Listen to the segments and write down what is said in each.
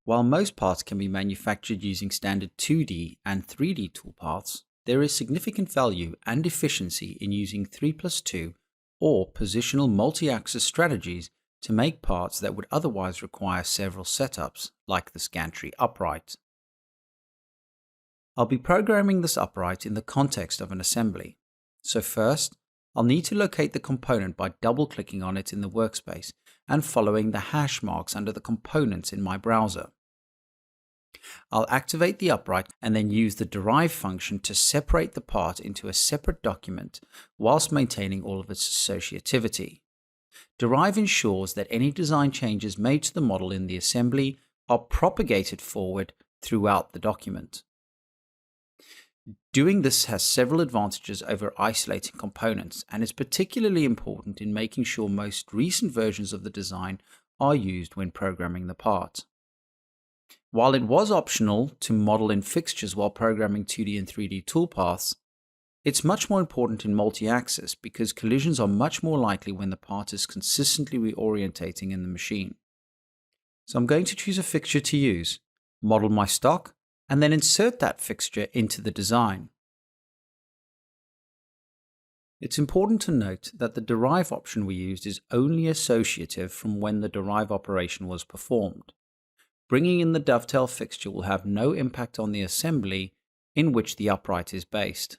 While most parts can be manufactured using standard 2D and 3D toolpaths, there is significant value and efficiency in using 3+2 or positional multi-axis strategies to make parts that would otherwise require several setups, like this gantry upright. I'll be programming this upright in the context of an assembly. So first, I'll need to locate the component by double-clicking on it in the workspace and following the hash marks under the components in my browser. I'll activate the upright and then use the derive function to separate the part into a separate document whilst maintaining all of its associativity. Derive ensures that any design changes made to the model in the assembly are propagated forward throughout the document. Doing this has several advantages over isolating components, and is particularly important in making sure most recent versions of the design are used when programming the part. While it was optional to model in fixtures while programming 2D and 3D toolpaths, it's much more important in multi-axis because collisions are much more likely when the part is consistently reorientating in the machine. So I'm going to choose a fixture to use, model my stock, and then insert that fixture into the design. It's important to note that the derive option we used is only associative from when the derive operation was performed. Bringing in the dovetail fixture will have no impact on the assembly in which the upright is based.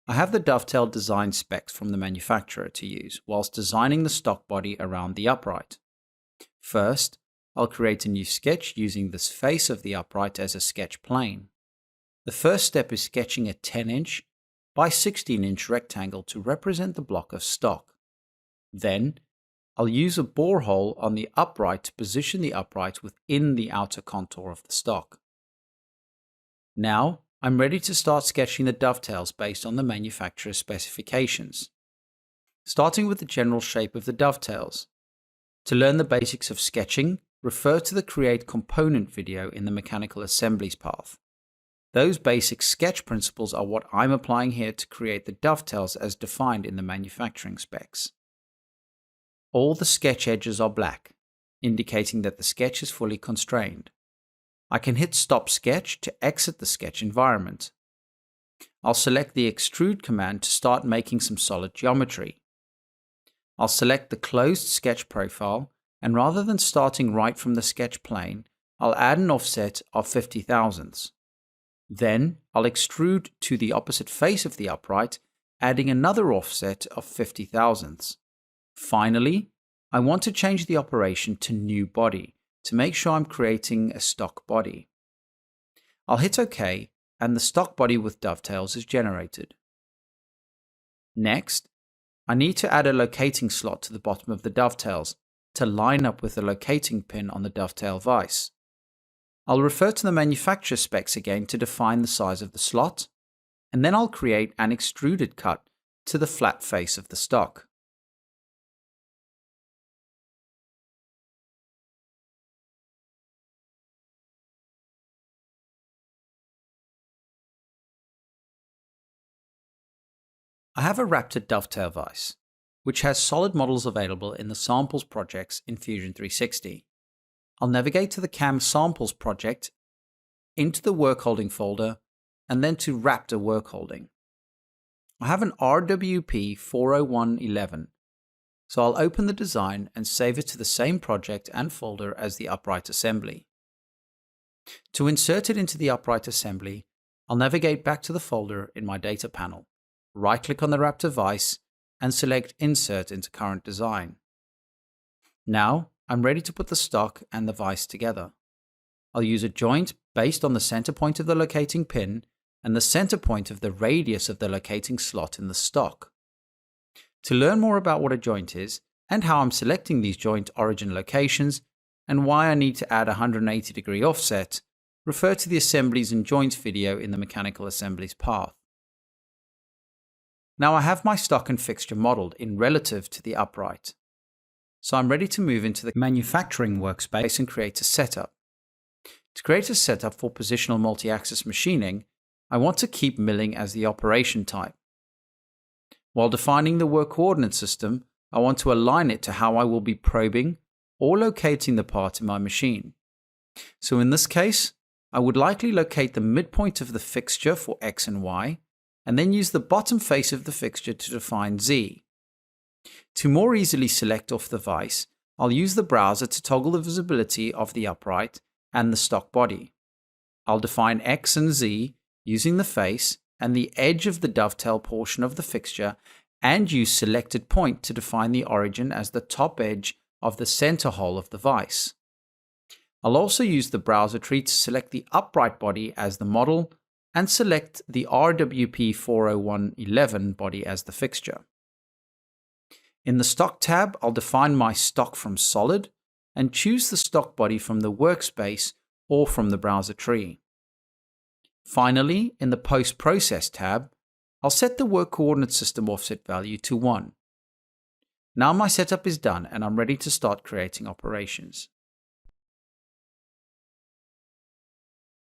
I have the dovetail design specs from the manufacturer to use whilst designing the stock body around the upright. First, I'll create a new sketch using this face of the upright as a sketch plane. The first step is sketching a 10-inch by 16-inch rectangle to represent the block of stock. Then, I'll use a borehole on the upright to position the upright within the outer contour of the stock. Now, I'm ready to start sketching the dovetails based on the manufacturer's specifications. Starting with the general shape of the dovetails. To learn the basics of sketching, refer to the Create Component video in the Mechanical Assemblies path. Those basic sketch principles are what I'm applying here to create the dovetails as defined in the manufacturing specs. All the sketch edges are black, indicating that the sketch is fully constrained. I can hit Stop Sketch to exit the sketch environment. I'll select the Extrude command to start making some solid geometry. I'll select the closed sketch profile, and rather than starting right from the sketch plane, I'll add an offset of 50 thousandths. Then I'll extrude to the opposite face of the upright, adding another offset of 50 thousandths. Finally, I want to change the operation to New Body to make sure I'm creating a stock body. I'll hit OK, and the stock body with dovetails is generated. Next, I need to add a locating slot to the bottom of the dovetails to line up with the locating pin on the dovetail vise. I'll refer to the manufacturer specs again to define the size of the slot, and then I'll create an extruded cut to the flat face of the stock. I have a Raptor dovetail vise, which has solid models available in the Samples projects in Fusion 360. I'll navigate to the CAM Samples project, into the Work Holding folder, and then to Raptor Work Holding. I have an RWP 40111, so I'll open the design and save it to the same project and folder as the upright assembly. To insert it into the upright assembly, I'll navigate back to the folder in my data panel. Right-click on the Raptor vise and select Insert into Current Design. Now, I'm ready to put the stock and the vise together. I'll use a joint based on the center point of the locating pin and the center point of the radius of the locating slot in the stock. To learn more about what a joint is and how I'm selecting these joint origin locations and why I need to add a 180-degree offset, refer to the Assemblies and Joints video in the Mechanical Assemblies path. Now I have my stock and fixture modeled in relative to the upright. So I'm ready to move into the manufacturing workspace and create a setup. To create a setup for positional multi-axis machining, I want to keep milling as the operation type. While defining the work coordinate system, I want to align it to how I will be probing or locating the part in my machine. So in this case, I would likely locate the midpoint of the fixture for X and Y, and then use the bottom face of the fixture to define Z. To more easily select off the vise, I'll use the browser to toggle the visibility of the upright and the stock body. I'll define X and Z using the face and the edge of the dovetail portion of the fixture, and use selected point to define the origin as the top edge of the center hole of the vise. I'll also use the browser tree to select the upright body as the model and select the RWP40111 body as the fixture. In the Stock tab, I'll define my stock from solid and choose the stock body from the workspace or from the browser tree. Finally, in the Post Process tab, I'll set the work coordinate system offset value to 1. Now my setup is done and I'm ready to start creating operations.